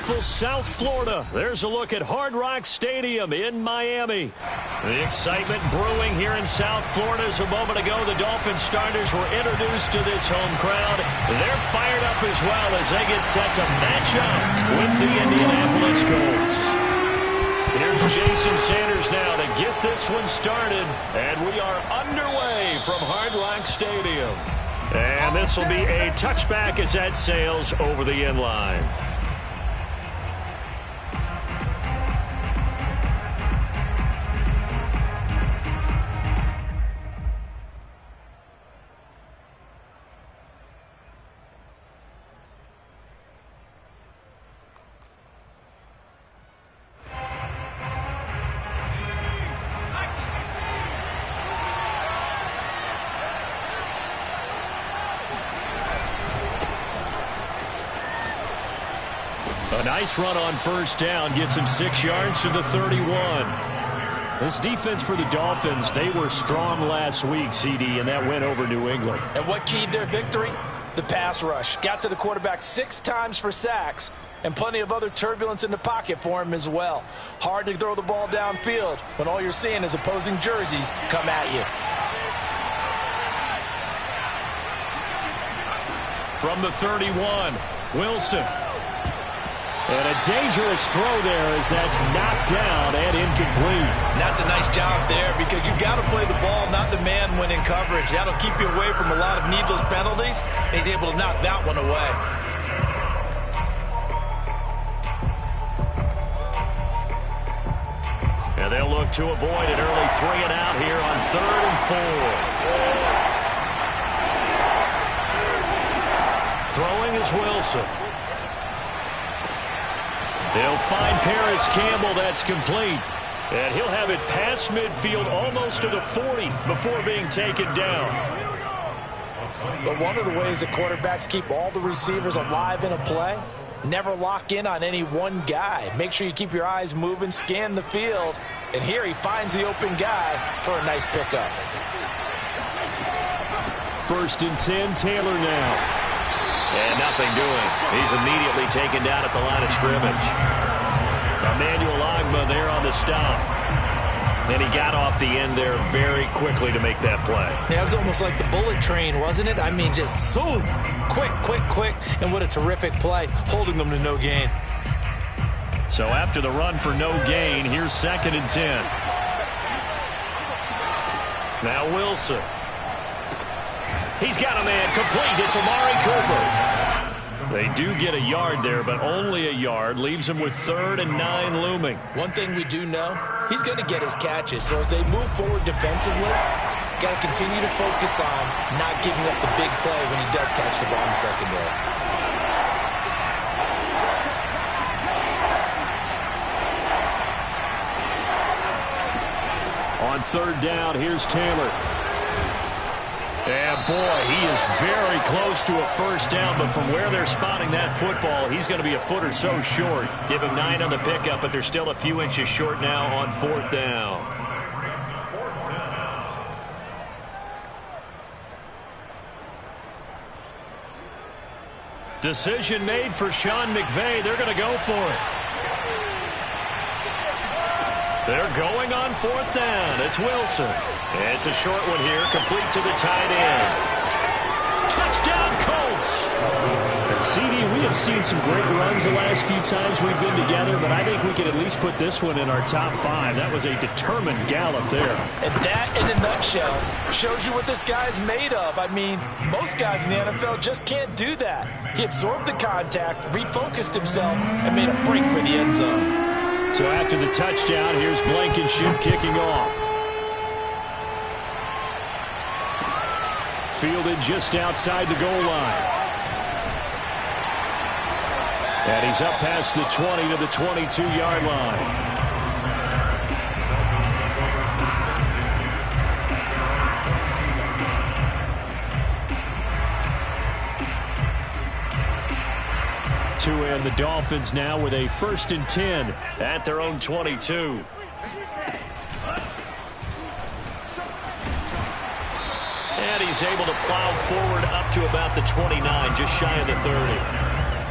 beautiful South Florida. There's a look at Hard Rock Stadium in Miami. The excitement brewing here in South Florida. As a moment ago, the Dolphins starters were introduced to this home crowd. They're fired up as well as they get set to match up with the Indianapolis Colts. Here's Jason Sanders now to get this one started. And we are underway from Hard Rock Stadium. And this will be a touchback as that sails over the end line. A nice run on first down gets him 6 yards to the 31. This defense for the Dolphins, they were strong last week, CD, and that win over New England. And what keyed their victory? The pass rush. Got to the quarterback 6 times for sacks, and plenty of other turbulence in the pocket for him as well. Hard to throw the ball downfield when all you're seeing is opposing jerseys come at you. From the 31, Wilson. And a dangerous throw there as that's knocked down and incomplete. And that's a nice job there because you've got to play the ball, not the man when in coverage. That'll keep you away from a lot of needless penalties. And he's able to knock that one away. And they'll look to avoid an early 3 and out here on 3rd and 4. Throwing is Wilson. They'll find Paris Campbell. That's complete. And he'll have it past midfield almost to the 40 before being taken down. But one of the ways that quarterbacks keep all the receivers alive in a play, never lock in on any one guy. Make sure you keep your eyes moving, scan the field. And here he finds the open guy for a nice pickup. 1st and 10, Taylor now. And nothing doing. He's immediately taken down at the line of scrimmage. Emmanuel Ogba there on the stop. And he got off the end there very quickly to make that play. Yeah, it was almost like the bullet train, wasn't it? I mean, just zoom. Quick, quick, quick. And what a terrific play, holding them to no gain. So after the run for no gain, here's 2nd and 10. Now Wilson. He's got a man complete. It's Amari Cooper. They do get a yard there, but only a yard. Leaves him with 3rd and 9 looming. One thing we do know, he's going to get his catches. So as they move forward defensively, got to continue to focus on not giving up the big play when he does catch the ball in the secondary. On 3rd down, here's Taylor. And boy, he is very close to a first down, but from where they're spotting that football, he's going to be a foot or so short. Give him 9 on the pickup, but they're still a few inches short now on 4th down. Decision made for Sean McVay. They're going to go for it. They're going on 4th down. It's Wilson. It's a short one here, complete to the tight end. Touchdown, Colts! And CD, we have seen some great runs the last few times we've been together, but I think we can at least put this one in our top 5. That was a determined gallop there. And that, in a nutshell, shows you what this guy's made of. I mean, most guys in the NFL just can't do that. He absorbed the contact, refocused himself, and made a break for the end zone. So after the touchdown, here's Blankenship kicking off. Fielded just outside the goal line. And he's up past the 20 to the 22-yard line. And the Dolphins now with a 1st and 10 at their own 22. And he's able to plow forward up to about the 29, just shy of the 30.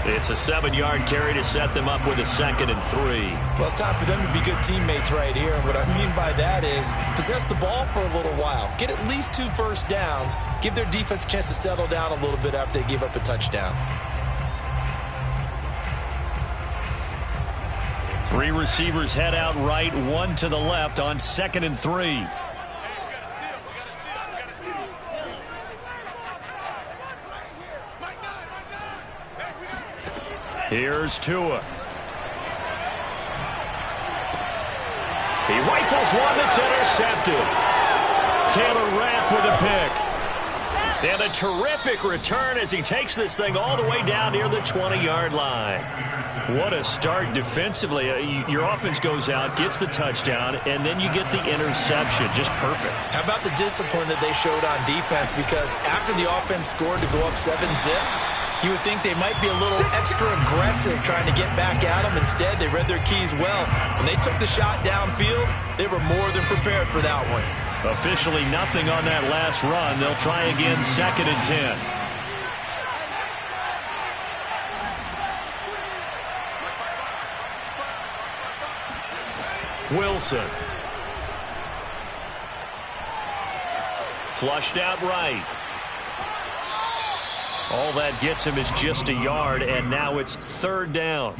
It's a 7-yard carry to set them up with a 2nd and 3. Well, it's time for them to be good teammates right here. And what I mean by that is possess the ball for a little while. Get at least 2 first downs. Give their defense a chance to settle down a little bit after they give up a touchdown. 3 receivers head out right, 1 to the left on 2nd and 3. Here's Tua. He rifles one that's intercepted. Taylor Rapp with a pick. And a terrific return as he takes this thing all the way down near the 20-yard line. What a start defensively. Your offense goes out, gets the touchdown, and then you get the interception. Just perfect. How about the discipline that they showed on defense? Because after the offense scored to go up 7-zip, you would think they might be a little extra aggressive trying to get back at them. Instead, they read their keys well. When they took the shot downfield, they were more than prepared for that one. Officially nothing on that last run. They'll try again 2nd and 10. Wilson. Flushed out right. All that gets him is just a yard, and now it's 3rd down.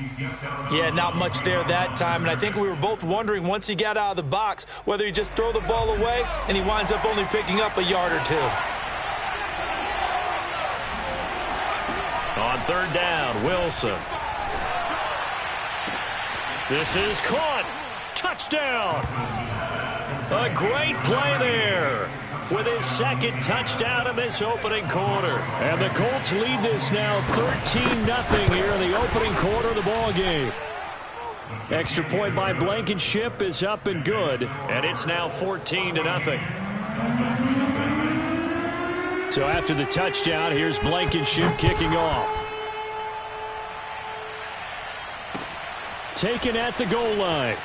Yeah, not much there that time, and I think we were both wondering once he got out of the box whether he'd just throw the ball away, and he winds up only picking up a yard or 2. On 3rd down, Wilson. This is caught. Touchdown. A great play there, with his 2nd touchdown in this opening quarter. And the Colts lead this now 13-0 here in the opening quarter of the ball game. Extra point by Blankenship is up and good, and it's now 14-0. So after the touchdown, here's Blankenship kicking off. Taken at the goal line.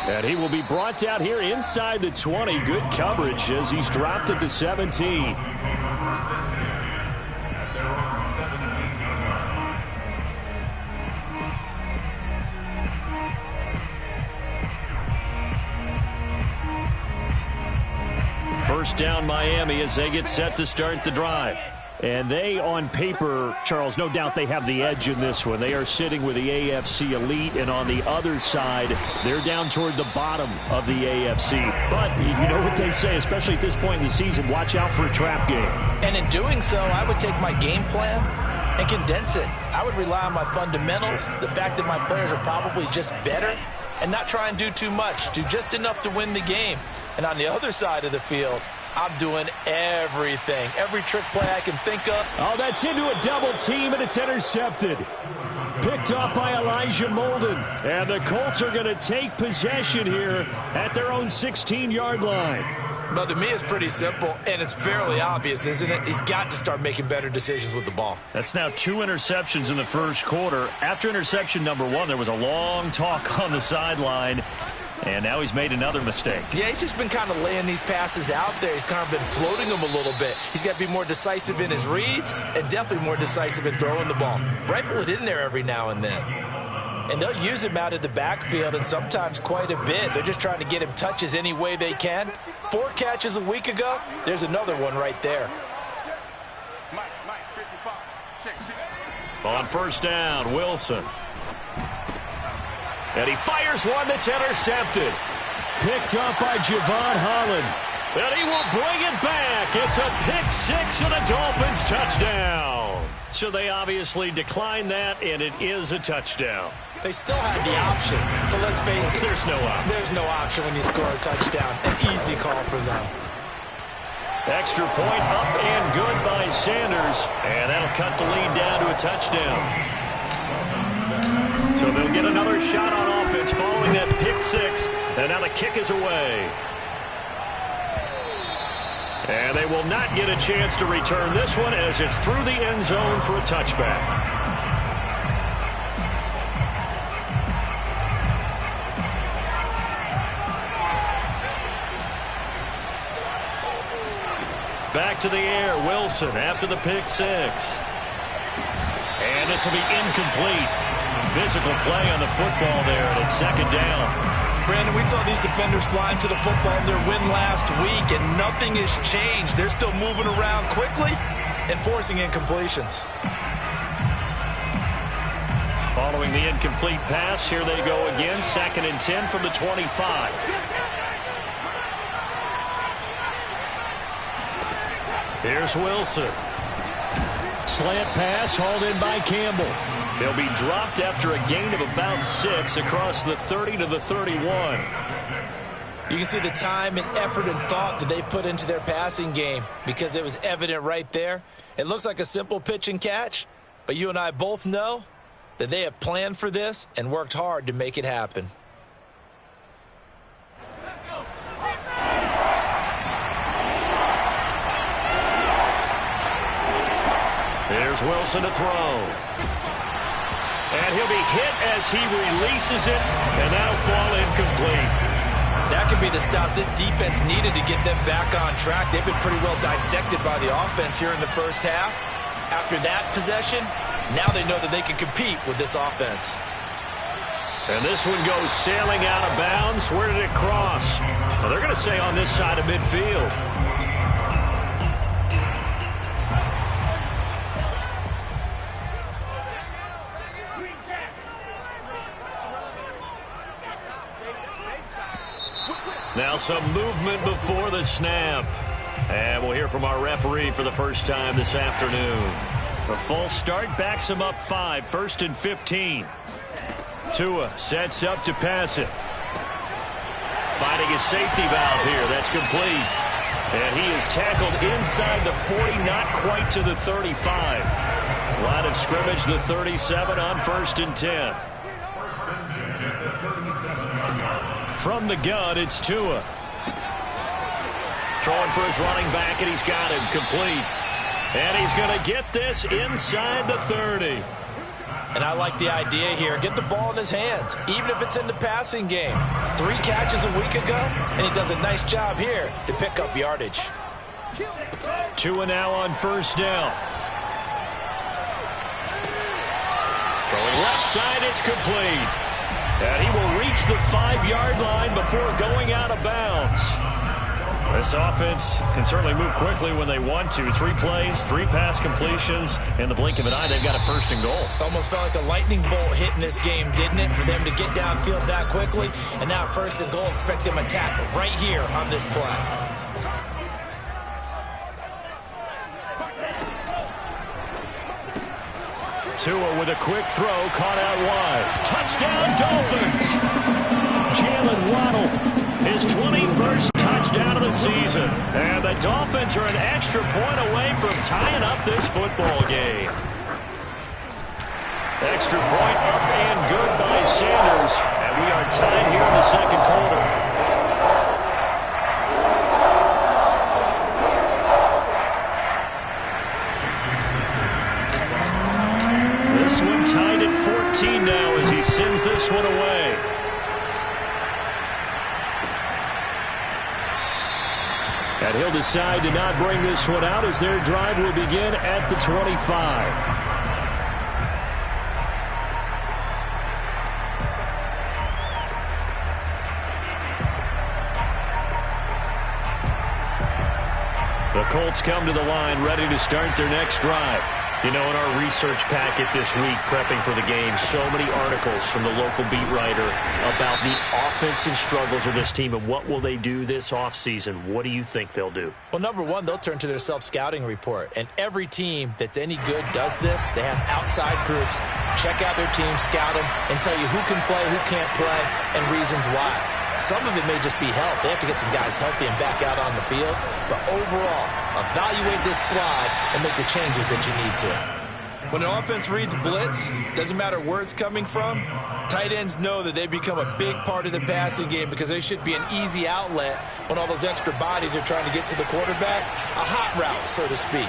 And he will be brought out here inside the 20. Good coverage as he's dropped at the 17. First down Miami as they get set to start the drive. And they, on paper, Charles, no doubt they have the edge in this one. They are sitting with the AFC elite, and on the other side, they're down toward the bottom of the AFC. But you know what they say, especially at this point in the season, watch out for a trap game. And in doing so, I would take my game plan and condense it. I would rely on my fundamentals, the fact that my players are probably just better, and not try and do too much, do just enough to win the game. And on the other side of the field, I'm doing everything, every trick play I can think of. Oh, that's into a double team, and it's intercepted. Picked up by Elijah Molden. And the Colts are going to take possession here at their own 16-yard line. But to me, it's pretty simple, and it's fairly obvious, isn't it? He's got to start making better decisions with the ball. That's now 2 interceptions in the first quarter. After interception number 1, there was a long talk on the sideline. And now he's made another mistake. Yeah, he's just been kind of laying these passes out there. He's kind of been floating them a little bit. He's got to be more decisive in his reads and definitely more decisive in throwing the ball. Rifle it in there every now and then. And they'll use him out of the backfield and sometimes quite a bit. They're just trying to get him touches any way they can. 4 catches a week ago. There's another one right there. On first down, Wilson. And he fires one that's intercepted. Picked up by Javon Holland. And he will bring it back. It's a pick 6 and a Dolphins touchdown. So they obviously declined that, and it is a touchdown. They still had the option, but let's face it. There's no option. There's no option when you score a touchdown. An easy call for them. Extra point up and good by Sanders. And that'll cut the lead down to a touchdown. So they'll get another shot on offense following that pick 6. And now the kick is away. And they will not get a chance to return this one as it's through the end zone for a touchback. Back to the air, Wilson after the pick 6. And this will be incomplete. Physical play on the football there, and it's second down. Brandon, we saw these defenders flying to the football in their win last week, and nothing has changed. They're still moving around quickly and forcing incompletions. Following the incomplete pass, here they go again. 2nd and 10 from the 25. Here's Wilson. Slant pass hauled in by Campbell. They'll be dropped after a gain of about 6 across the 30 to the 31. You can see the time and effort and thought that they put into their passing game because it was evident right there. It looks like a simple pitch and catch, but you and I both know that they have planned for this and worked hard to make it happen. Here's Wilson to throw. And he'll be hit as he releases it, and that'll fall incomplete. That could be the stop this defense needed to get them back on track. They've been pretty well dissected by the offense here in the first half. After that possession, now they know that they can compete with this offense. And this one goes sailing out of bounds. Where did it cross? Well, they're going to say on this side of midfield. Now some movement before the snap. And we'll hear from our referee for the first time this afternoon. A false start backs him up 5, 1st and 15. Tua sets up to pass it. Finding his safety valve here. That's complete. And he is tackled inside the 40, not quite to the 35. Line of scrimmage, the 37 on 1st and 10. From the gun, it's Tua. Throwing for his running back, and he's got him complete. And he's going to get this inside the 30. And I like the idea here. Get the ball in his hands, even if it's in the passing game. 3 catches a week ago, and he does a nice job here to pick up yardage. Tua now on 1st down. Throwing left side, it's complete. And he will reach the 5-yard line before going out of bounds. This offense can certainly move quickly when they want to. 3 plays, 3 pass completions. In the blink of an eye, they've got a 1st and goal. Almost felt like a lightning bolt hit in this game, didn't it? For them to get downfield that quickly. And now 1st and goal, expect them to tackle right here on this play. Tua with a quick throw, caught out wide. Touchdown, Dolphins! Jalen Waddle, his 21st touchdown of the season. And the Dolphins are an extra point away from tying up this football game. Extra point up and good by Sanders. And we are tied here in the 2nd quarter. This one tied at 14 now as he sends this one away. And he'll decide to not bring this one out as their drive will begin at the 25. The Colts come to the line ready to start their next drive. You know, in our research packet this week, prepping for the game, so many articles from the local beat writer about the offensive struggles of this team and what will they do this offseason. What do you think they'll do? Well, number one, they'll turn to their self-scouting report. And every team that's any good does this. They have outside groups. Check out their team, scout them, and tell you who can play, who can't play, and reasons why. Some of it may just be health. They have to get some guys healthy and back out on the field. But overall, evaluate this squad and make the changes that you need to. When an offense reads blitz, doesn't matter where it's coming from, tight ends know that they become a big part of the passing game because they should be an easy outlet when all those extra bodies are trying to get to the quarterback. A hot route, so to speak.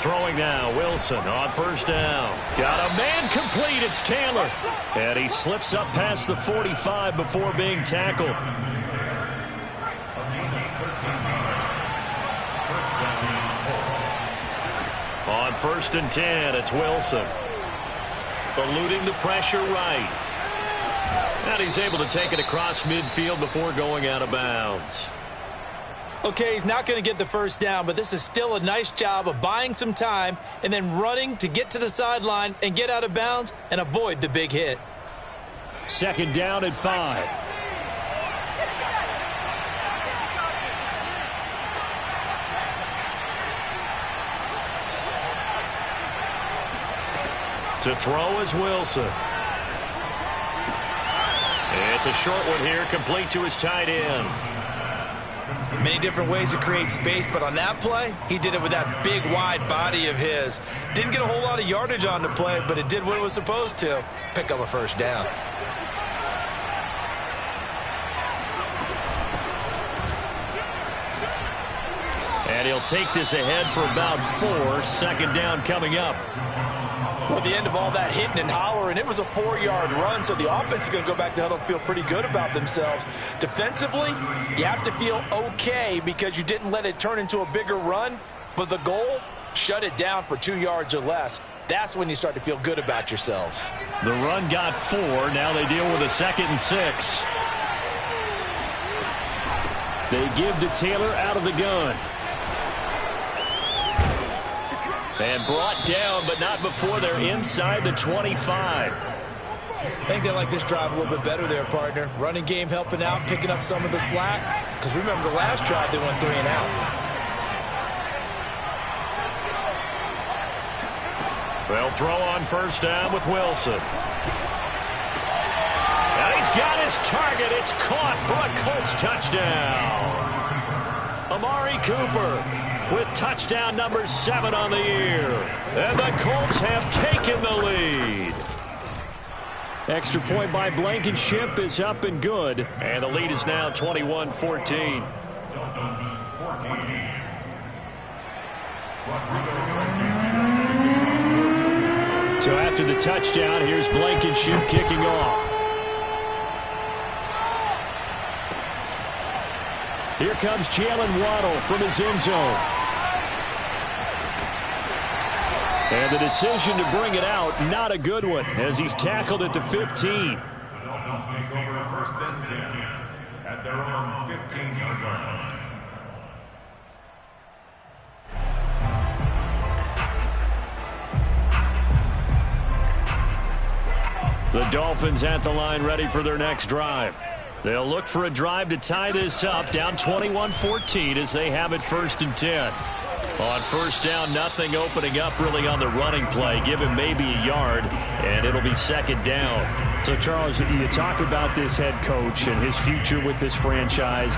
Throwing now, Wilson on first down. Got a man complete, it's Taylor. And he slips up past the 45 before being tackled. On 1st and 10, it's Wilson. Eluding the pressure right. And he's able to take it across midfield before going out of bounds. Okay, he's not going to get the first down, but this is still a nice job of buying some time and then running to get to the sideline and get out of bounds and avoid the big hit. 2nd down at 5. To throw is Wilson. It's a short one here, complete to his tight end. Many different ways to create space, but on that play, he did it with that big, wide body of his. Didn't get a whole lot of yardage on the play, but it did what it was supposed to. Pick up a first down. And he'll take this ahead for about 4. 2nd down coming up. Well, at the end of all that hitting and hollering, it was a 4-yard run, so the offense is going to go back to huddle and feel pretty good about themselves. Defensively, you have to feel okay because you didn't let it turn into a bigger run, but the goal, shut it down for 2 yards or less. That's when you start to feel good about yourselves. The run got 4. Now they deal with a 2nd and 6. They give to Taylor out of the gun. And brought down, but not before they're inside the 25. I think they like this drive a little bit better there, partner. Running game helping out, picking up some of the slack. Because remember, the last drive, they went 3 and out. They'll throw on first down with Wilson. And he's got his target. It's caught for a Colts touchdown. Amari Cooper with touchdown number 7 on the year. And the Colts have taken the lead. Extra point by Blankenship is up and good. And the lead is now 21-14. So after the touchdown, here's Blankenship kicking off. Here comes Jalen Waddle from his end zone. And the decision to bring it out, not a good one, as he's tackled at the 15. Dolphins take over 1st and 10 at their own 15-yard line. The Dolphins at the line ready for their next drive. They'll look for a drive to tie this up, down 21-14 as they have it 1st and 10. On first down, nothing opening up really on the running play. Give him maybe a yard, and it'll be 2nd down. So, Charles, you talk about this head coach and his future with this franchise.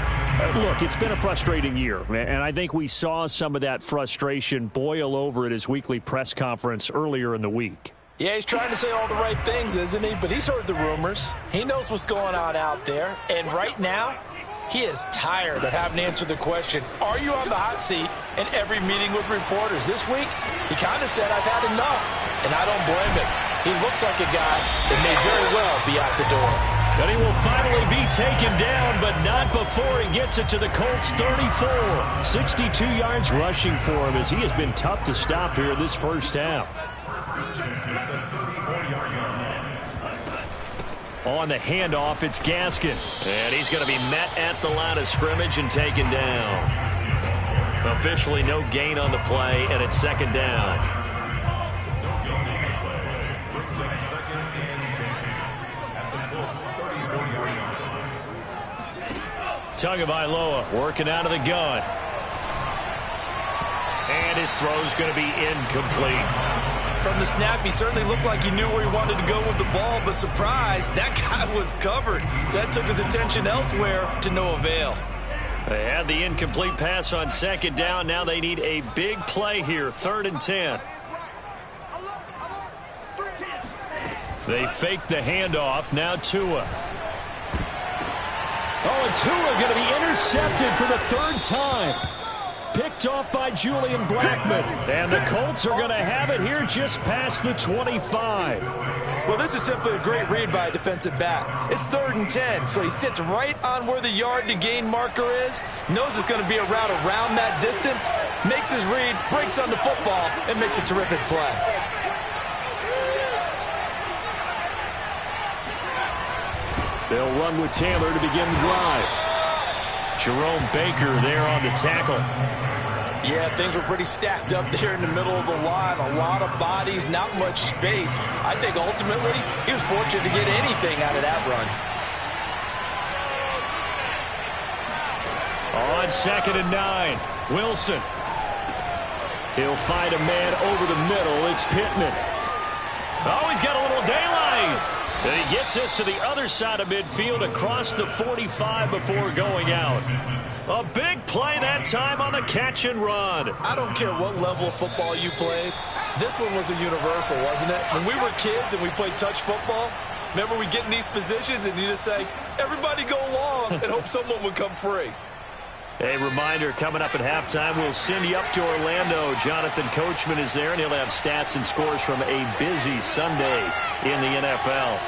Look, it's been a frustrating year, and I think we saw some of that frustration boil over at his weekly press conference earlier in the week. Yeah, he's trying to say all the right things, isn't he? But he's heard the rumors. He knows what's going on out there. And right now, he is tired of having to answer the question, are you on the hot seat in every meeting with reporters? This week, he kind of said, I've had enough. And I don't blame him. He looks like a guy that may very well be out the door. And he will finally be taken down, but not before he gets it to the Colts 34. 62 yards rushing for him as he has been tough to stop here this first half. On the handoff, it's Gaskin. And he's going to be met at the line of scrimmage and taken down. Officially no gain on the play, and it's 2nd down. Tagovailoa working out of the gun. And his throw's going to be incomplete. From the snap, he certainly looked like he knew where he wanted to go with the ball, but surprise, that guy was covered. So that took his attention elsewhere to no avail. They had the incomplete pass on 2nd down. Now they need a big play here, 3rd and 10. They fake the handoff. Now Tua. Oh, and Tua going to be intercepted for the 3rd time. Picked off by Julian Blackmon. And the Colts are going to have it here just past the 25. Well, this is simply a great read by a defensive back. It's 3rd and 10, so he sits right on where the yard to gain marker is, knows it's going to be a route around that distance, makes his read, breaks on the football, and makes a terrific play. They'll run with Taylor to begin the drive. Jerome Baker there on the tackle. Yeah, things were pretty stacked up there in the middle of the line. A lot of bodies, not much space. I think ultimately he was fortunate to get anything out of that run. On 2nd and 9, Wilson. He'll find a man over the middle. It's Pittman. Oh, he's got a little daylight. And he gets us to the other side of midfield across the 45 before going out. A big play that time on the catch and run. I don't care what level of football you played. This one was a universal, wasn't it? When we were kids and we played touch football, remember we get in these positions and you just say, everybody go long and hope someone would come free. A reminder, coming up at halftime, we'll send you up to Orlando. Jonathan Coachman is there, and he'll have stats and scores from a busy Sunday in the NFL.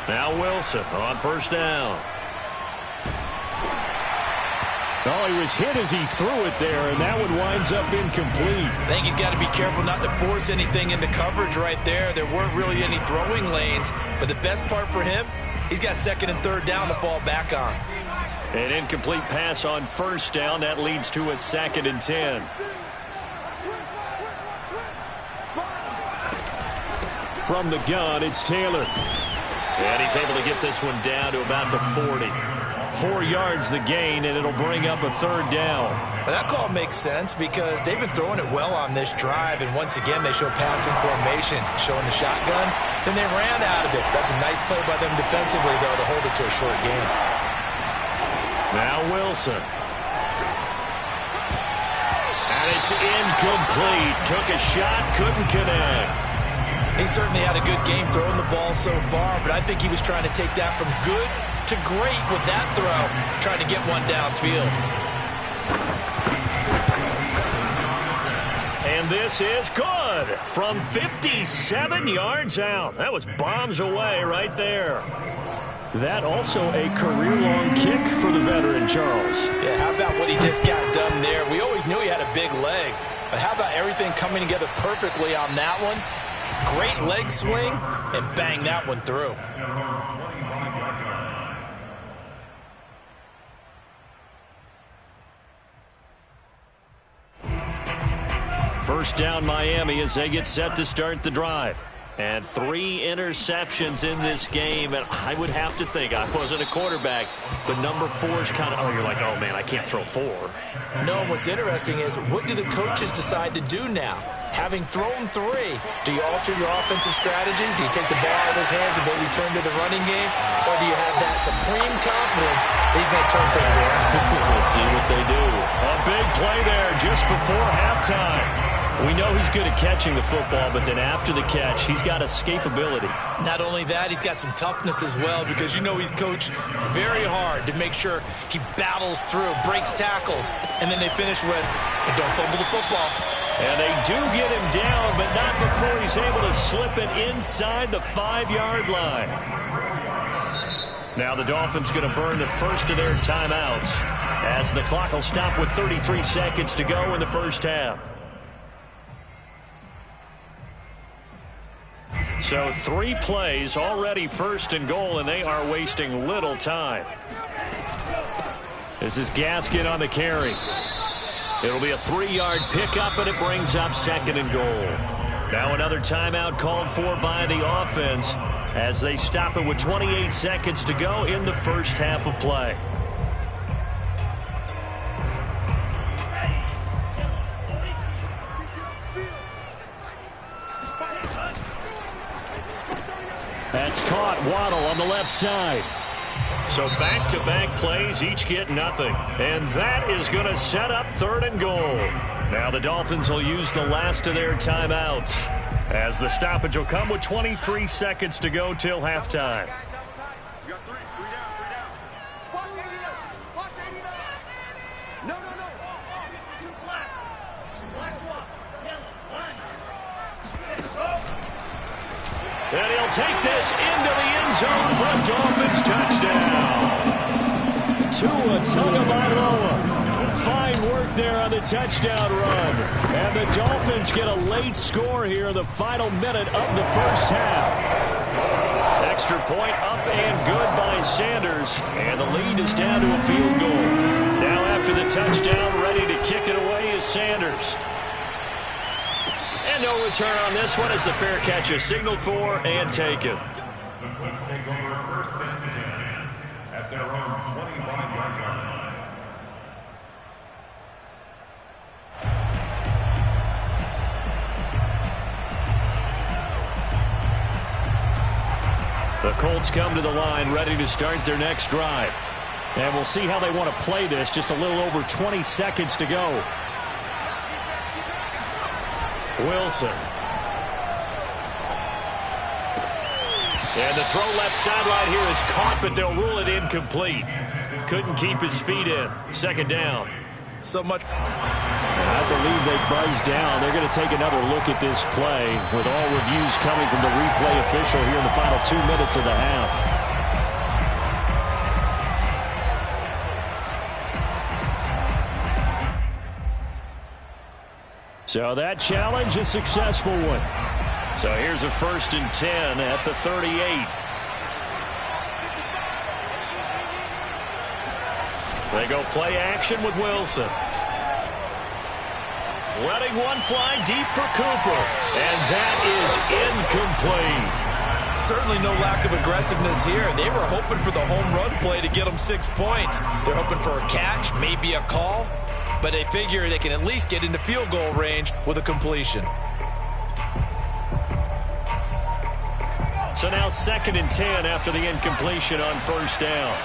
Now Wilson on 1st down. Oh, he was hit as he threw it there, and that one winds up incomplete. I think he's got to be careful not to force anything into coverage right there. There weren't really any throwing lanes, but the best part for him, he's got 2nd and 3rd down to fall back on. An incomplete pass on 1st down. That leads to a 2nd and 10. From the gun, it's Taylor. And he's able to get this one down to about the 40. 4 yards the gain, and it'll bring up a 3rd down. Well, that call makes sense because they've been throwing it well on this drive, and once again they show passing formation, showing the shotgun. Then they ran out of it. That's a nice play by them defensively, though, to hold it to a short gain. Now Wilson. And it's incomplete. Took a shot, couldn't connect. He certainly had a good game throwing the ball so far, but I think he was trying to take that from good to great with that throw, trying to get one downfield. And this is good from 57 yards out. That was bombs away right there. That also a career-long kick for the veteran, Charles. Yeah, how about what he just got done there? We always knew he had a big leg, but how about everything coming together perfectly on that one? Great leg swing, and bang that one through. First down Miami as they get set to start the drive. And 3 interceptions in this game. And I would have to think, I wasn't a quarterback, but number 4 is kind of, oh, you're like, oh, man, I can't throw 4. No, what's interesting is, what do the coaches decide to do now? Having thrown 3, do you alter your offensive strategy? Do you take the ball out of his hands and maybe turn to the running game? Or do you have that supreme confidence that he's going to turn things around? We'll see what they do. A big play there just before halftime. We know he's good at catching the football, but then after the catch, he's got escapability. Not only that, he's got some toughness as well, because you know he's coached very hard to make sure he battles through, breaks tackles, and then they finish with, but don't fumble the football. And they do get him down, but not before he's able to slip it inside the 5-yard line. Now the Dolphins going to burn the first of their timeouts as the clock will stop with 33 seconds to go in the first half. So 3 plays already 1st and goal, and they are wasting little time. This is Gaskin on the carry. It'll be a 3-yard pickup, and it brings up 2nd and goal. Now another timeout called for by the offense as they stop it with 28 seconds to go in the first half of play. That's caught. Waddle on the left side. So back-to-back plays, each get nothing. And that is going to set up 3rd and goal. Now the Dolphins will use the last of their timeouts as the stoppage will come with 23 seconds to go till halftime. And he'll take this into the end zone for a Dolphins touchdown. Tua Tagovailoa. Fine work there on the touchdown run. And the Dolphins get a late score here in the final minute of the first half. Extra point up and good by Sanders. And the lead is down to a field goal. Now after the touchdown, ready to kick it away is Sanders. And no return on this one as the fair catch is signaled for and taken. The Colts take over first and 10 at their own 25-yard line. The Colts come to the line ready to start their next drive. And we'll see how they want to play this. Just a little over 20 seconds to go. Wilson. And the throw left sideline here is caught, but they'll rule it incomplete. Couldn't keep his feet in. Second down. So much. I believe they buzzed down. They're going to take another look at this play with all reviews coming from the replay official here in the final 2 minutes of the half. So that challenge, a successful one. So here's a 1st and 10 at the 38. They go play action with Wilson. Letting one fly deep for Cooper. And that is incomplete. Certainly no lack of aggressiveness here. They were hoping for the home run play to get them 6 points. They're hoping for a catch, maybe a call. But they figure they can at least get into field goal range with a completion. So now 2nd and 10 after the incompletion on 1st down.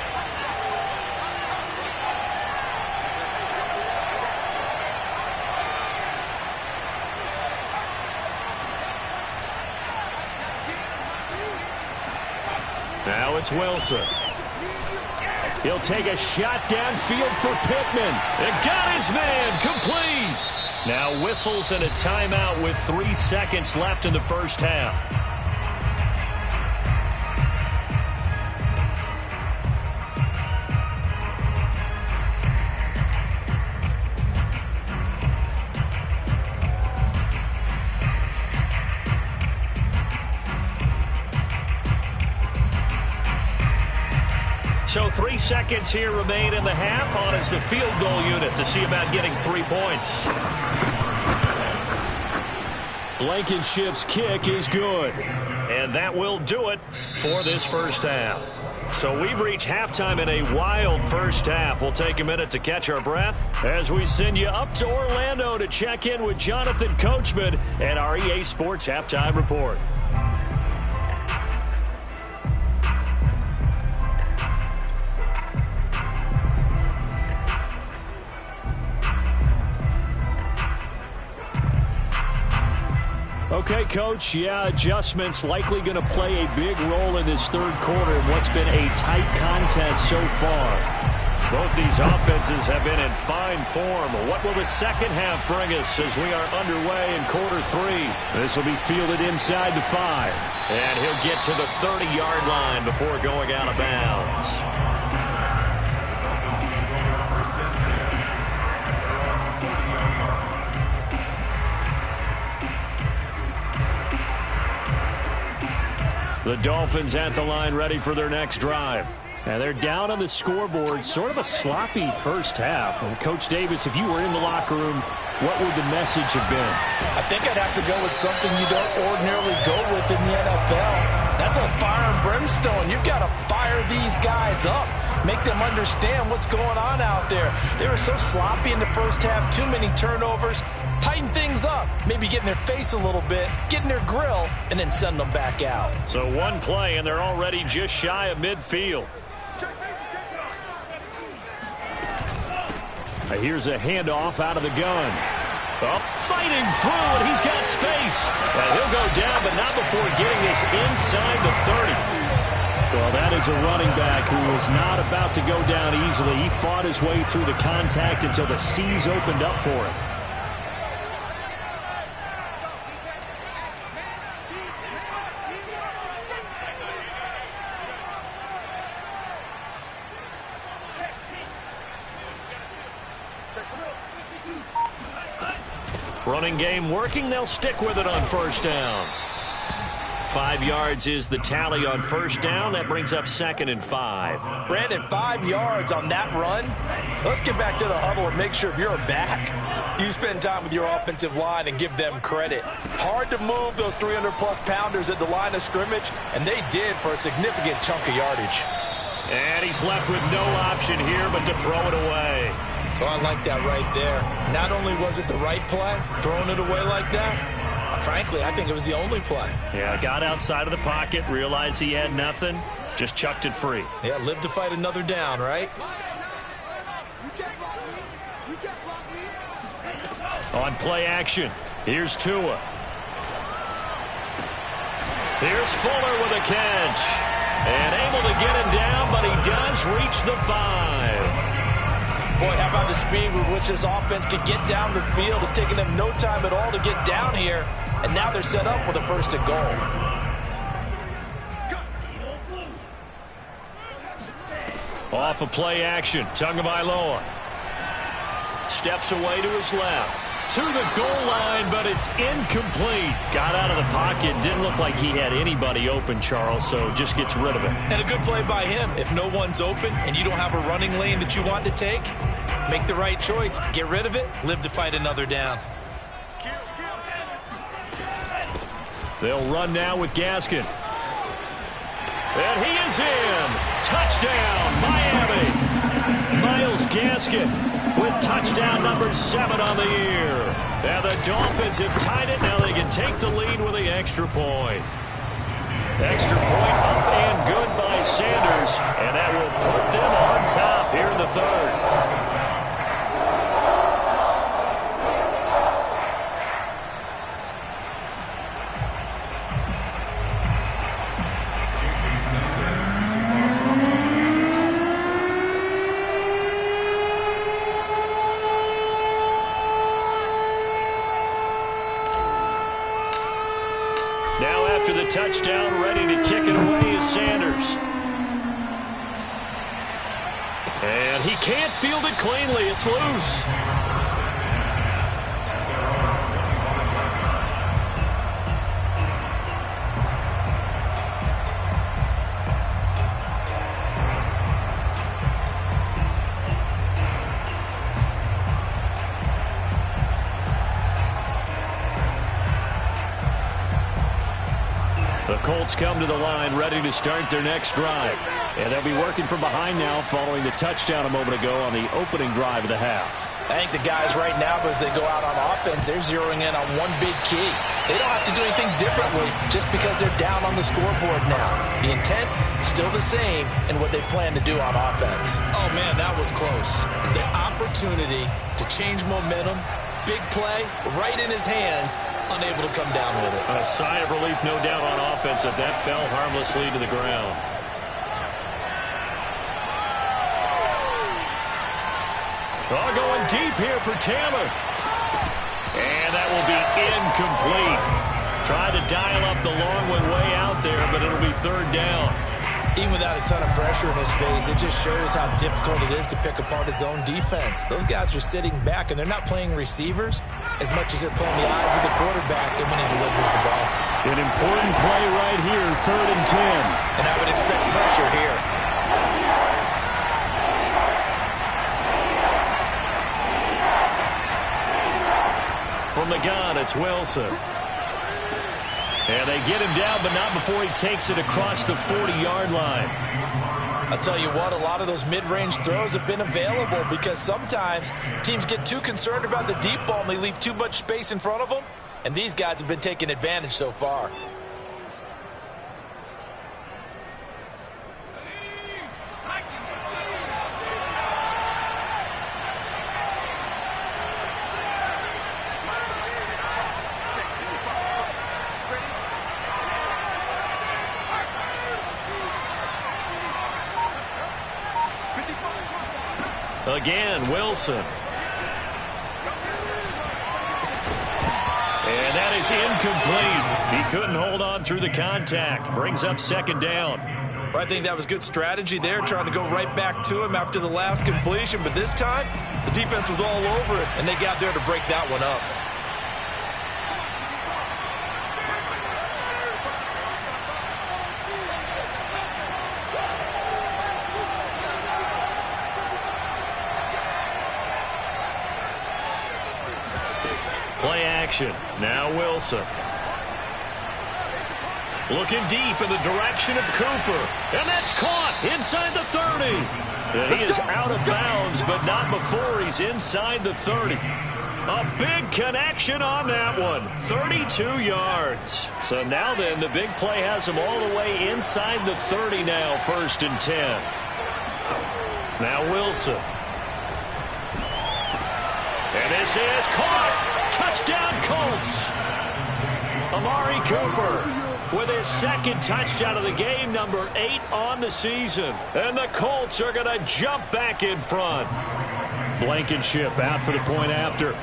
Now it's Wilson. He'll take a shot downfield for Pittman. It got his man complete. Now whistles and a timeout with 3 seconds left in the first half. So 3 seconds here remain in the half. On is the field goal unit to see about getting 3 points. Blankenship's kick is good. And that will do it for this first half. So we've reached halftime in a wild first half. We'll take a minute to catch our breath as we send you up to Orlando to check in with Jonathan Coachman and our EA Sports Halftime Report. Okay, Coach, yeah, adjustments likely going to play a big role in this third quarter in what's been a tight contest so far. Both these offenses have been in fine form. What will the second half bring us as we are underway in quarter 3? This will be fielded inside the 5. And he'll get to the 30-yard line before going out of bounds. The Dolphins at the line ready for their next drive. And they're down on the scoreboard. Sort of a sloppy first half. And Coach Davis, if you were in the locker room, what would the message have been? I think I'd have to go with something you don't ordinarily go with in the NFL. That's a fire and brimstone. You've got to fire these guys up. Make them understand what's going on out there. They were so sloppy in the first half. Too many turnovers. Tighten things up. Maybe get in their face a little bit. Get in their grill. And then send them back out. So one play and they're already just shy of midfield. Here's a handoff out of the gun. Oh, fighting through, and he's got space. And he'll go down, but not before getting this inside the 30. Well, that is a running back who was not about to go down easily. He fought his way through the contact until the seas opened up for him. Running game working. They'll stick with it on first down. 5 yards is the tally on first down. That brings up 2nd and 5. Brandon, 5 yards on that run. Let's get back to the huddle and make sure if you're back, you spend time with your offensive line and give them credit. Hard to move those 300-plus pounders at the line of scrimmage, and they did for a significant chunk of yardage. And he's left with no option here but to throw it away. Oh, I like that right there. Not only was it the right play, throwing it away like that, frankly, I think it was the only play. Yeah, got outside of the pocket, realized he had nothing, just chucked it free. Yeah, live to fight another down, right? On play action, here's Tua. Here's Fuller with a catch. And able to get him down, but he does reach the 5. Boy, how about the speed with which this offense could get down the field? It's taken them no time at all to get down here, and now they're set up with a 1st and goal. Off of play action, Tagovailoa steps away to his left. To the goal line, but it's incomplete. Got out of the pocket. Didn't look like he had anybody open, Charles, so just gets rid of it. And a good play by him. If no one's open and you don't have a running lane that you want to take, make the right choice. Get rid of it. Live to fight another down. They'll run now with Gaskin. And he is in. Touchdown, Miami. Myles Gaskin with touchdown number 7 on the year. And the Dolphins have tied it. Now they can take the lead with the extra point. Extra point up and good by Sanders. And that will put them on top here in the 3rd. Now after the touchdown, ready to kick it away is Sanders. And he can't field it cleanly. It's loose. The Colts come to the line ready to start their next drive. And they'll be working from behind now following the touchdown a moment ago on the opening drive of the half. I think the guys right now, as they go out on offense, they're zeroing in on one big key. They don't have to do anything differently just because they're down on the scoreboard now. The intent, still the same in what they plan to do on offense. Oh, man, that was close. The opportunity to change momentum, big play, right in his hands, unable to come down with it. A sigh of relief, no doubt, on offense if that fell harmlessly to the ground. Oh, going deep here for Taylor. And that will be incomplete. Tried to dial up the long one way out there, but it'll be 3rd down. Even without a ton of pressure in his face, it just shows how difficult it is to pick apart his own defense. Those guys are sitting back, and they're not playing receivers as much as they're playing the eyes of the quarterback when he delivers the ball. An important play right here, 3rd and 10. And I would expect pressure here. From the gun, it's Wilson. And they get him down, but not before he takes it across the 40-yard line. I'll tell you what, a lot of those mid-range throws have been available because sometimes teams get too concerned about the deep ball and they leave too much space in front of them. And these guys have been taking advantage so far. Again, Wilson. And that is incomplete. He couldn't hold on through the contact. Brings up 2nd down. Well, I think that was good strategy there, trying to go right back to him after the last completion. But this time, the defense was all over it, and they got there to break that one up. action. Now Wilson. Looking deep in the direction of Cooper. And that's caught inside the 30. And he is out of bounds, but not before he's inside the 30. A big connection on that one. 32 yards. So now then, the big play has him all the way inside the 30 now, 1st and 10. Now Wilson. And this is caught. Touchdown Colts. Amari Cooper with his 2nd touchdown of the game, number 8 on the season. And the Colts are going to jump back in front. Blankenship out for the point after.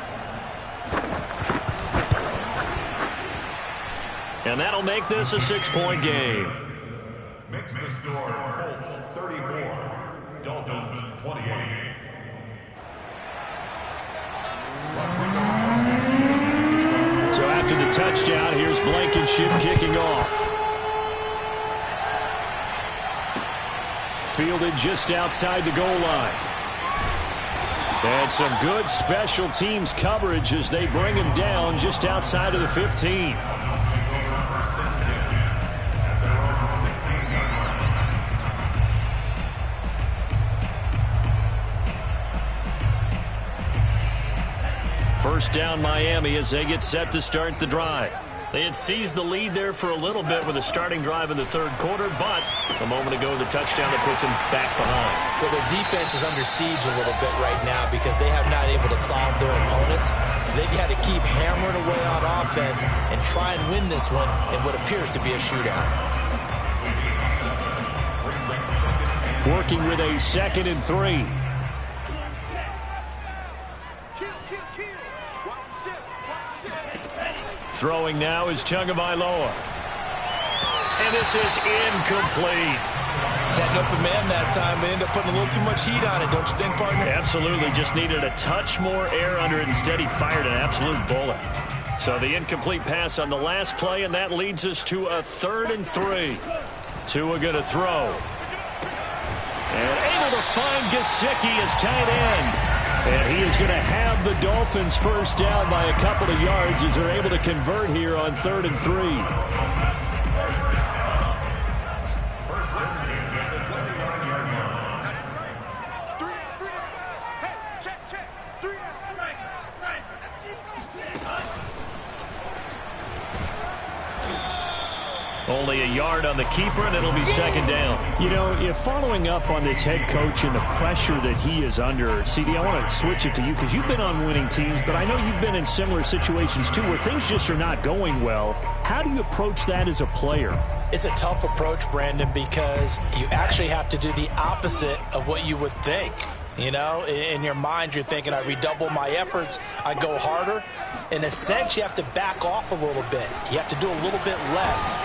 And that'll make this a 6-point game. Makes the score Colts 34, Dolphins 28. So after the touchdown, here's Blankenship kicking off. Fielded just outside the goal line. And some good special teams coverage as they bring him down just outside of the 15. First down Miami as they get set to start the drive. They had seized the lead there for a little bit with a starting drive in the 3rd quarter, but a moment ago the touchdown that puts them back behind. So their defense is under siege a little bit right now because they have not able to solve their opponents. So they've got to keep hammering away on offense and try and win this one in what appears to be a shootout. Working with a 2nd and 3. Throwing now is Tagovailoa. And this is incomplete. Had an open man that time. They ended up putting a little too much heat on it, don't you think, partner? Absolutely. Just needed a touch more air under it. Instead, he fired an absolute bullet. So the incomplete pass on the last play, and that leads us to a 3rd and 3. Tua going to throw. And able to find Gesicki as tight end. And he is going to have the Dolphins first down by a couple of yards as they're able to convert here on 3rd and 3. Only a yard on the keeper, and it'll be 2nd down. You know, if following up on this head coach and the pressure that he is under, CD, I want to switch it to you because you've been on winning teams, but I know you've been in similar situations too where things just are not going well. How do you approach that as a player? It's a tough approach, Brandon, because you actually have to do the opposite of what you would think. You know, in your mind, you're thinking, I redouble my efforts, I go harder. In a sense, you have to back off a little bit. You have to do a little bit less.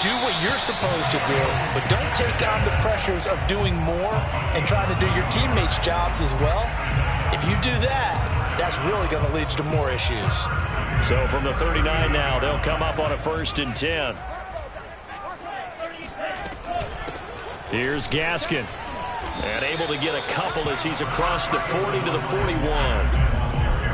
Do what you're supposed to do, but don't take on the pressures of doing more and trying to do your teammates' jobs as well. If you do that, that's really going to lead you to more issues. So from the 39 now, they'll come up on a 1st and 10. Here's Gaskin. And able to get a couple as he's across the 40 to the 41.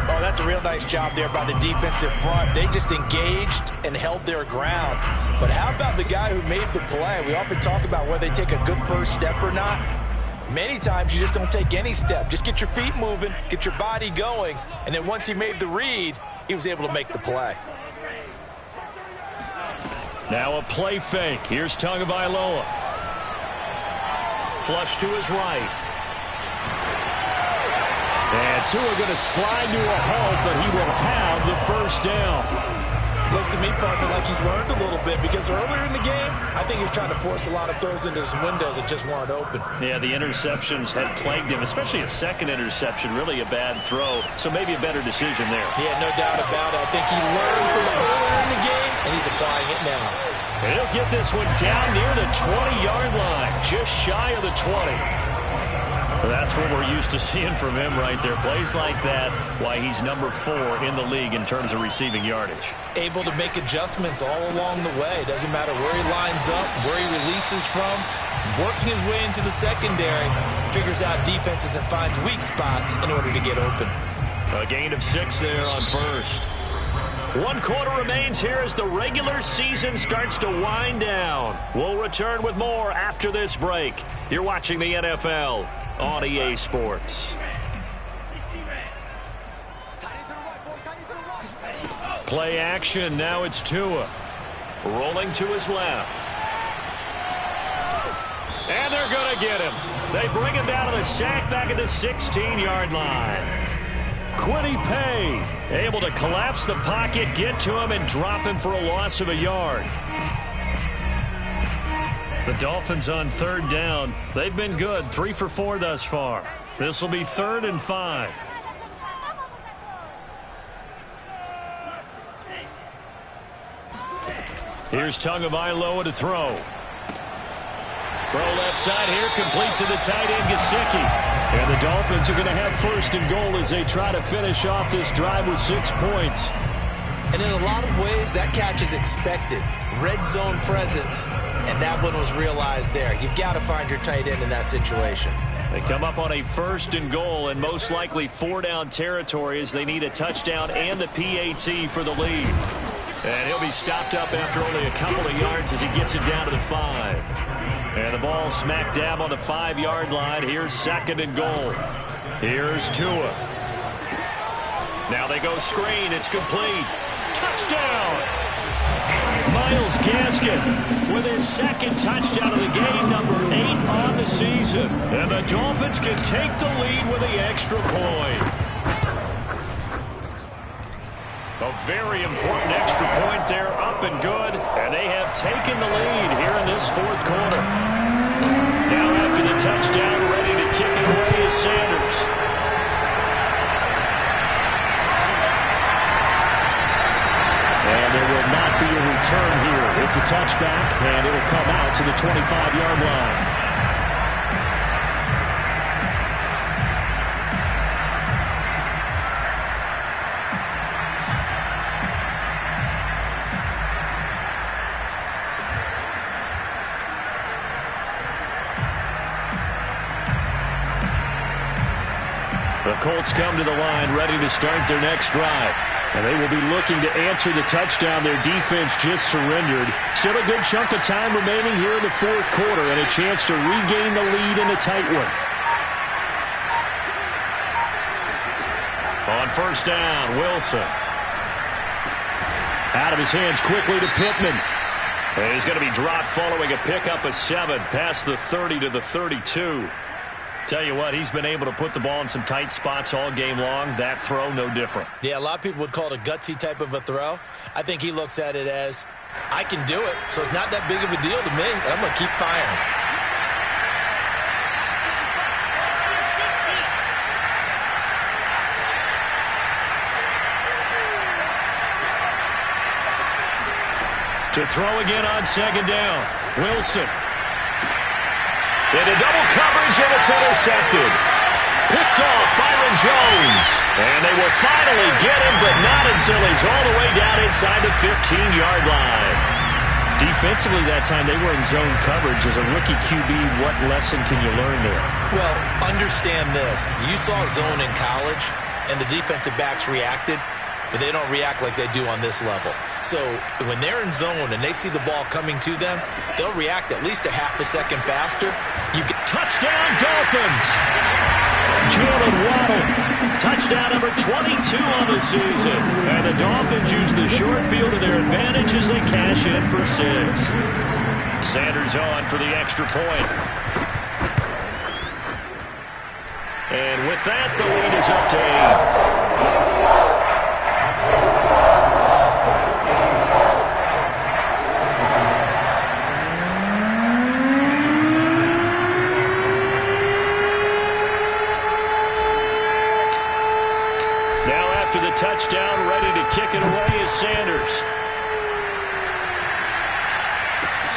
Oh, that's a real nice job there by the defensive front. They just engaged and held their ground. But how about the guy who made the play? We often talk about whether they take a good first step or not. Many times you just don't take any step. Just get your feet moving, get your body going, and then once he made the read, he was able to make the play. Now a play fake. Here's Tagovailoa. Flush to his right. And Tua going to slide to a halt, but he will have the first down. Looks to me, partner, like he's learned a little bit because earlier in the game, I think he was trying to force a lot of throws into some windows that just weren't open. Yeah, the interceptions had plagued him, especially a 2nd interception, really a bad throw. So maybe a better decision there. Yeah, no doubt about it. I think he learned from earlier in the game, and he's applying it now. And he'll get this one down near the 20-yard line, just shy of the 20. That's what we're used to seeing from him right there. Plays like that, why he's number 4 in the league in terms of receiving yardage. Able to make adjustments all along the way. Doesn't matter where he lines up, where he releases from. Working his way into the secondary, figures out defenses and finds weak spots in order to get open. A gain of 6 there on 1st. 1 quarter remains here as the regular season starts to wind down. We'll return with more after this break. You're watching the NFL on EA Sports. Play action. Now it's Tua. Rolling to his left. And they're going to get him. They bring him down to the sack back at the 16-yard line. Quiddy Pay able to collapse the pocket, get to him, and drop him for a loss of a yard. The Dolphins on 3rd down. They've been good, 3 for 4 thus far. This will be 3rd and 5. Here's Tagovailoa to throw. Throw left side here, complete to the tight end, Gesicki. And the Dolphins are going to have 1st and goal as they try to finish off this drive with 6 points. And in a lot of ways, that catch is expected. Red zone presence, and that one was realized there. You've got to find your tight end in that situation. They come up on a 1st and goal and most likely 4-down territory as they need a touchdown and the PAT for the lead. And he'll be stopped up after only a couple of yards as he gets it down to the 5. And the ball smack dab on the 5-yard line. Here's 2nd and goal. Here's Tua. Now they go screen. It's complete. Touchdown! Myles Gaskin with his 2nd touchdown of the game, number 8 on the season. And the Dolphins can take the lead with the extra point. A very important extra point there, up and good, and they have taken the lead here in this 4th quarter. Now after the touchdown, ready to kick it away is Sanders. And there will not be a return here. It's a touchback, and it will come out to the 25-yard line. The Colts come to the line ready to start their next drive. And they will be looking to answer the touchdown their defense just surrendered. Still a good chunk of time remaining here in the 4th quarter and a chance to regain the lead in a tight one. On 1st down, Wilson. Out of his hands quickly to Pittman. And he's going to be dropped following a pickup of 7 past the 30 to the 32. Tell you what, he's been able to put the ball in some tight spots all game long. That throw, no different. Yeah, a lot of people would call it a gutsy type of a throw. I think he looks at it as, I can do it, so it's not that big of a deal to me. I'm going to keep firing. To throw again on 2nd down. Wilson. Into double coverage, and it's intercepted. Picked off Byron Jones. And they will finally get him, but not until he's all the way down inside the 15-yard line. Defensively that time, they were in zone coverage. As a rookie QB, what lesson can you learn there? Well, understand this. You saw zone in college, and the defensive backs reacted, but they don't react like they do on this level. So when they're in zone and they see the ball coming to them, they'll react at least a half a second faster. You get touchdown, Dolphins! Jalen Waddle, touchdown number 22 on the season. And the Dolphins use the short field to their advantage as they cash in for 6. Sanders on for the extra point. And with that, the lead is up to 8. Touchdown, ready to kick it away is Sanders.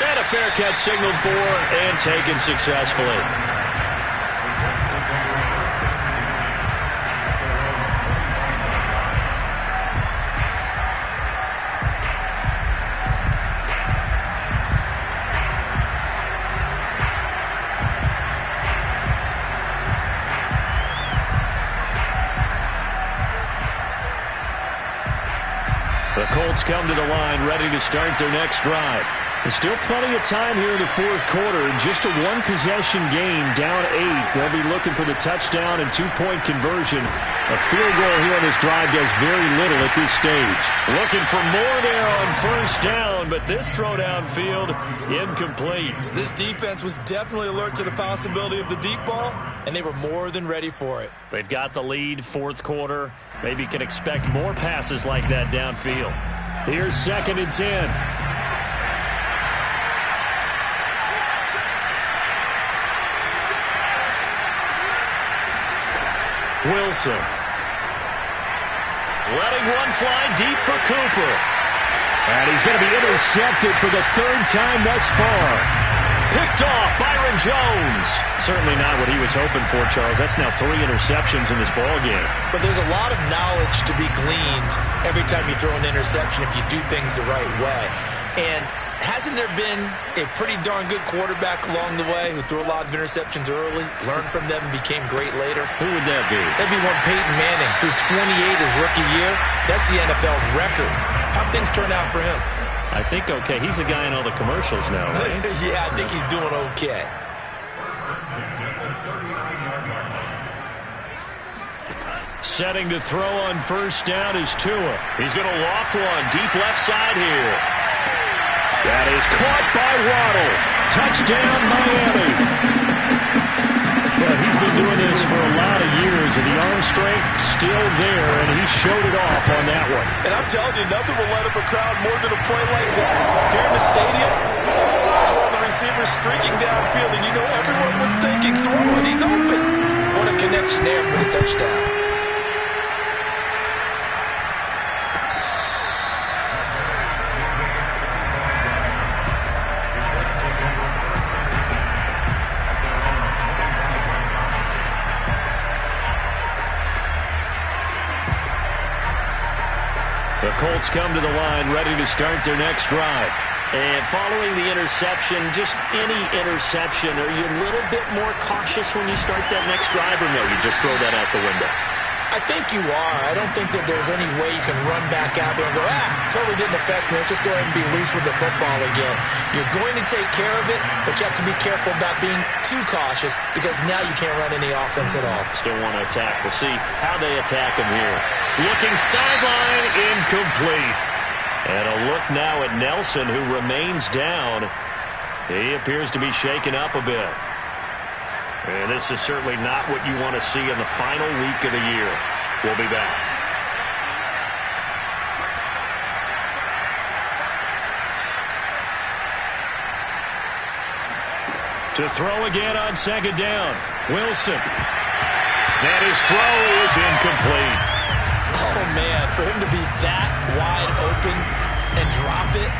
And a fair catch signaled for and taken successfully. Colts come to the line, ready to start their next drive. There's still plenty of time here in the fourth quarter. Just a one-possession game, down 8. They'll be looking for the touchdown and two-point conversion. A field goal here on this drive does very little at this stage. Looking for more there on first down, but this throw downfield incomplete. This defense was definitely alert to the possibility of the deep ball, and they were more than ready for it. They've got the lead, fourth quarter. Maybe can expect more passes like that downfield. Here's 2nd and 10. Wilson. Letting one fly deep for Cooper. And he's going to be intercepted for the 3rd time thus far. Picked off Byron Jones. Certainly not what he was hoping for, Charles. That's now 3 interceptions in this ball game. But there's a lot of knowledge to be gleaned every time you throw an interception if you do things the right way. And hasn't there been a pretty darn good quarterback along the way who threw a lot of interceptions early, learned from them, and became great later? Who would that be? That'd be one Peyton Manning. Threw 28 his rookie year. That's the NFL record. How'd things turn out for him? I think okay. He's the guy in all the commercials now, right? Yeah, I think he's doing okay. Setting to throw on first down is Tua. He's going to loft one deep left side here. That is caught by Waddle. Touchdown, Miami. Well, he's been doing this for a lot of years, and the arm strength still there, and he showed it off on that one. And I'm telling you, nothing will light up a crowd more than a play like that. Here in the stadium, all eyes were on the receiver streaking downfield, and you know everyone was thinking, throw it, he's open. What a connection there for the touchdown. The Colts come to the line, ready to start their next drive. And following the interception, just any interception, are you a little bit more cautious when you start that next drive, or no, you just throw that out the window? I think you are. I don't think that there's any way you can run back out there and go, totally didn't affect me. Let's just go ahead and be loose with the football again. You're going to take care of it, but you have to be careful about being too cautious because now you can't run any offense at all. Still want to attack. We'll see how they attack him here. Looking sideline, incomplete. And a look now at Nelson, who remains down. He appears to be shaken up a bit. And this is certainly not what you want to see in the final week of the year. We'll be back. To throw again on 2nd down. Wilson. And his throw is incomplete. Oh, man, for him to be that wide open and drop it.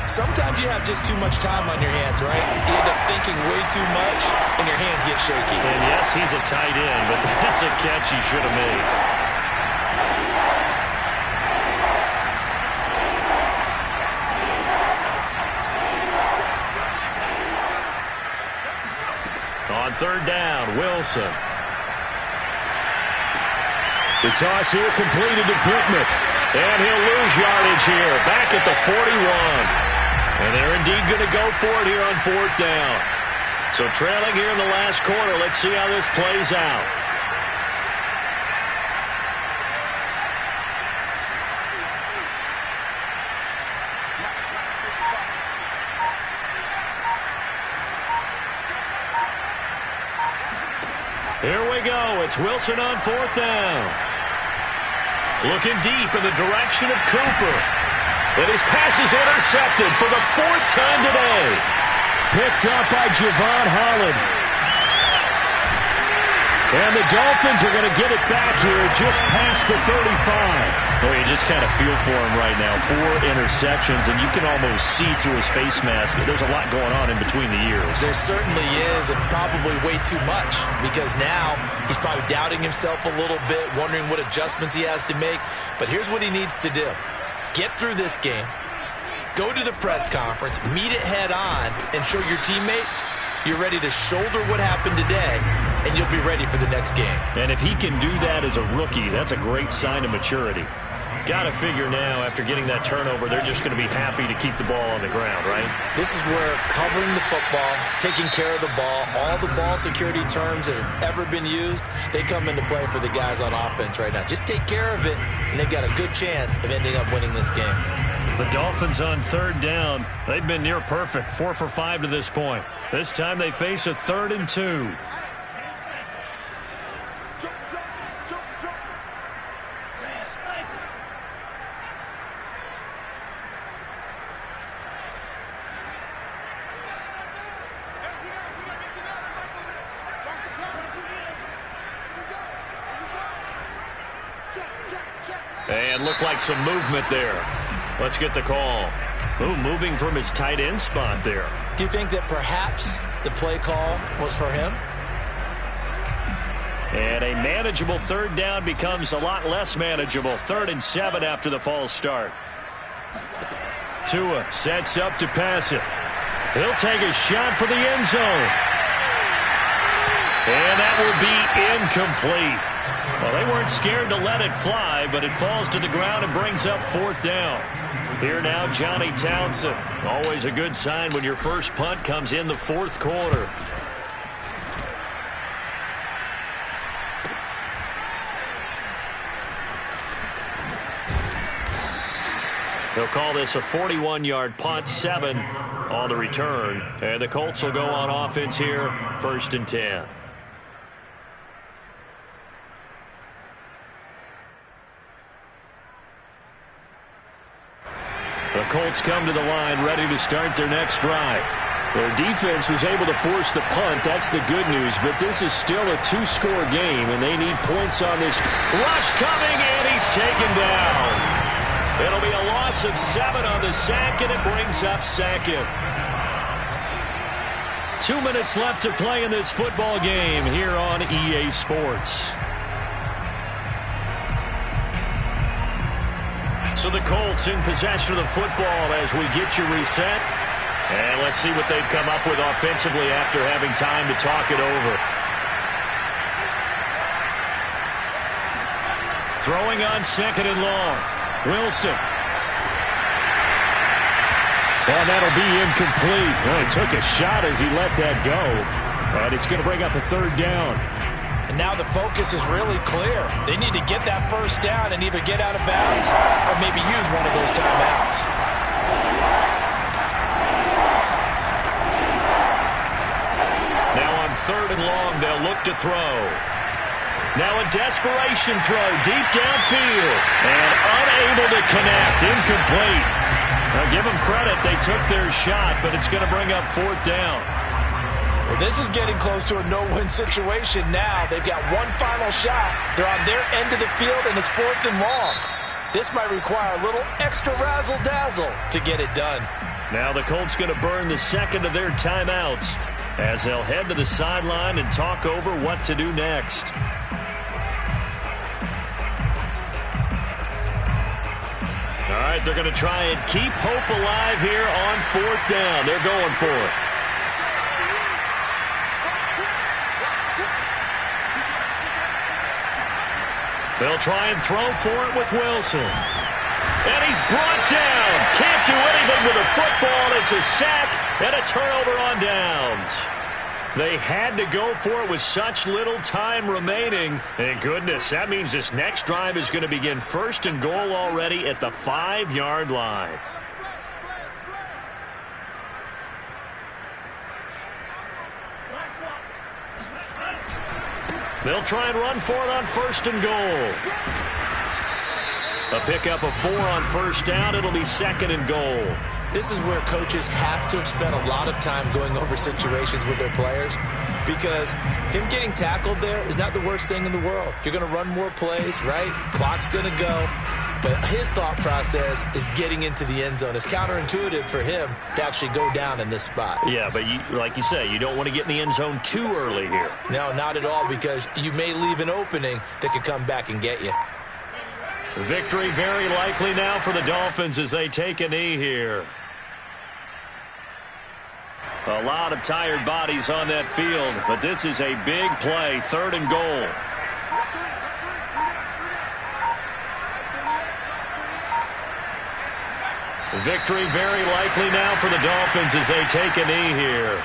Sometimes you have just too much time on your hands, right? You end up thinking way too much, and your hands get shaky. And yes, he's a tight end, but that's a catch he should have made. On 3rd down, Wilson. The toss here completed to Pittman. And he'll lose yardage here, back at the 41. And they're indeed going to go for it here on 4th down. So trailing here in the last quarter, let's see how this plays out. Here we go. It's Wilson on 4th down. Looking deep in the direction of Cooper. And his pass is intercepted for the 4th time today. Picked up by Javon Holland. And the Dolphins are going to get it back here just past the 35. Well, you just kind of feel for him right now. 4 interceptions, and you can almost see through his face mask. There's a lot going on in between the ears. There certainly is, and probably way too much, because now he's probably doubting himself a little bit, wondering what adjustments he has to make. But here's what he needs to do. Get through this game, go to the press conference, meet it head on, and show your teammates you're ready to shoulder what happened today, and you'll be ready for the next game. And if he can do that as a rookie, that's a great sign of maturity. Got to figure now, after getting that turnover, they're just going to be happy to keep the ball on the ground, right? This is where covering the football, taking care of the ball, all the ball security terms that have ever been used, they come into play for the guys on offense right now. Just take care of it, and they've got a good chance of ending up winning this game. The Dolphins on third down. They've been near perfect, 4 for 5 to this point. This time they face a 3rd and 2. And looked like some movement there. Let's get the call. Ooh, moving from his tight end spot there. Do you think that perhaps the play call was for him? And a manageable 3rd down becomes a lot less manageable. 3rd and 7 after the false start. Tua sets up to pass it. He'll take a shot for the end zone. And that will be incomplete. Well, they weren't scared to let it fly, but it falls to the ground and brings up 4th down. Here now, Johnny Townsend. Always a good sign when your first punt comes in the 4th quarter. They'll call this a 41-yard punt, 7 on the return. And the Colts will go on offense here, 1st and 10. The Colts come to the line ready to start their next drive. Their defense was able to force the punt. That's the good news. But this is still a 2-score game, and they need points on this. Rush coming, and he's taken down. It'll be a loss of 7 on the sack, and it brings up 2nd. 2 minutes left to play in this football game here on EA Sports. So the Colts in possession of the football as we get you reset. And let's see what they've come up with offensively after having time to talk it over. Throwing on 2nd and long. Wilson. And that'll be incomplete. Well, he took a shot as he let that go. And it's going to bring up a 3rd down. And now the focus is really clear. They need to get that 1st down and either get out of bounds or maybe use one of those timeouts. Now on 3rd and long, they'll look to throw. Now a desperation throw deep downfield. And unable to connect. Incomplete. Now give them credit. They took their shot, but it's going to bring up 4th down. Well, this is getting close to a no-win situation now. They've got one final shot. They're on their end of the field, and it's 4th and long. This might require a little extra razzle-dazzle to get it done. Now the Colts going to burn the 2nd of their timeouts as they'll head to the sideline and talk over what to do next. All right, they're going to try and keep hope alive here on 4th down. They're going for it. They'll try and throw for it with Wilson. And he's brought down. Can't do anything with a football. It's a sack and a turnover on downs. They had to go for it with such little time remaining. And goodness, that means this next drive is going to begin 1st and goal already at the 5-yard line. They'll try and run for it on 1st and goal. A pickup of 4 on 1st down. It'll be 2nd and goal. This is where coaches have to have spent a lot of time going over situations with their players, because him getting tackled there is not the worst thing in the world. You're going to run more plays, right? Clock's going to go. But his thought process is getting into the end zone. It's counterintuitive for him to actually go down in this spot. Yeah, but like you say, you don't want to get in the end zone too early here. No, not at all, because you may leave an opening that could come back and get you. Victory very likely now for the Dolphins as they take a knee here. A lot of tired bodies on that field, but this is a big play, 3rd and goal. Victory very likely now for the Dolphins as they take a knee here.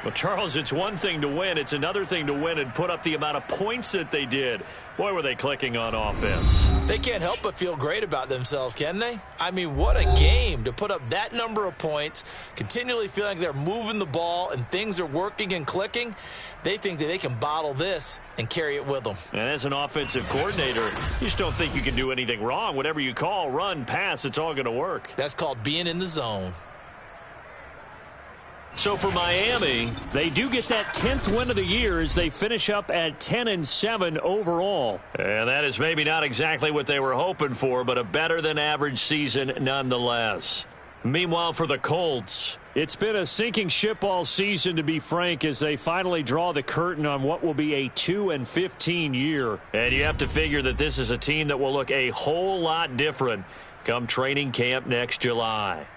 Well, Charles, it's one thing to win. It's another thing to win and put up the amount of points that they did. Boy, were they clicking on offense. They can't help but feel great about themselves, can they? I mean, what a game to put up that number of points, continually feeling like they're moving the ball and things are working and clicking. They think that they can bottle this and carry it with them. And as an offensive coordinator, you just don't think you can do anything wrong. Whatever you call, run, pass, it's all going to work. That's called being in the zone. So for Miami, they do get that 10th win of the year as they finish up at 10-7 overall. And that is maybe not exactly what they were hoping for, but a better than average season nonetheless. Meanwhile, for the Colts, it's been a sinking ship all season, to be frank, as they finally draw the curtain on what will be a 2-15 year. And you have to figure that this is a team that will look a whole lot different come training camp next July.